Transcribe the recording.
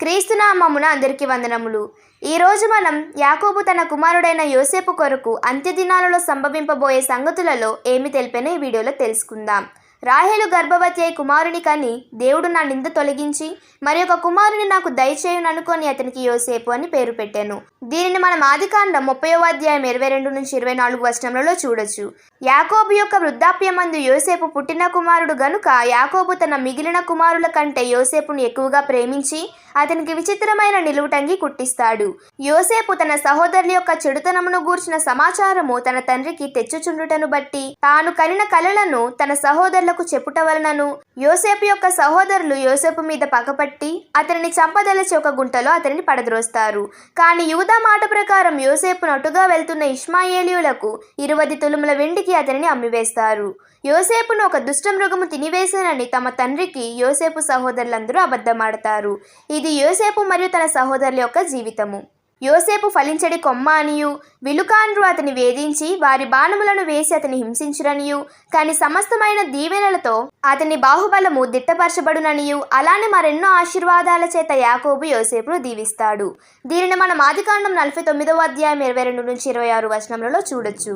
క్రీస్తునామమున అందరికీ వందనములు. ఈరోజు మనం యాకోబు తన కుమారుడైన యోసేపు కొరకు అంత్యదినాలలో సంభవింపబోయే సంగతులలో ఏమి తెలిపెనో ఈ వీడియోలో తెలుసుకుందాం. రాహేలు గర్భవతి అయి కుమారుని కని దేవుడు నా నింద తొలగించి మరి ఒక కుమారుని నాకు దయచేయును అనుకొని అతనికి యోసేపు అని పేరు పెట్టాను. దీనిని మనం ఆదికాండం 30వ అధ్యాయం 22 నుంచి 24 వచనములలో చూడొచ్చు. యాకోబు యొక్క వృద్ధాప్యమందు యోసేపు పుట్టిన కుమారుడు గనుక యాకోబు తన మిగిలిన కుమారుల కంటే యోసేపును ఎక్కువగా ప్రేమించి అతనికి విచిత్రమైన నిలువుటంగి కుట్టిస్తాడు. యోసేపు తన సహోదరుల యొక్క చెడుతనమును గూర్చిన సమాచారము తన తండ్రికి తెచ్చుచుండుటను బట్టి తాను కనిన కలలను తన సహోదరులకు చెప్పుట వలనను యోసేపు యొక్క సహోదరులు యోసేపు మీద పగపట్టి అతనిని చంపదలచి ఒక గుంటలో అతనిని పడద్రోస్తారు. కానీ యూదా మాట ప్రకారం యోసేపు నటుగా వెళ్తున్న ఇష్మాయేలీయులకు 20 తులముల వెండికి అతనిని అమ్మివేస్తారు. యోసేపును ఒక దుష్టమృగము తినివేసేనని తమ తండ్రికి యోసేపు సహోదరులందరూ అబద్ధమాడతారు. ఇది యోసేపు మరియు తన సహోదరుల యొక్క జీవితము. యోసేపు ఫలించడి కొమ్మ అనియు విలుకాండ్రు అతని వేధించి వారి బాణములను వేసి అతని హింసించురనియు కానీ సమస్తమైన దీవెనలతో అతని బాహుబలము దిట్టపరచబడుననియు అలానే మరెన్నో ఆశీర్వాదాల చేత యాకోబు యోసేపును దీవిస్తాడు. దీనిని మనం ఆదికాండం 49వ అధ్యాయం 22 నుంచి 26 వచనములలో చూడొచ్చు.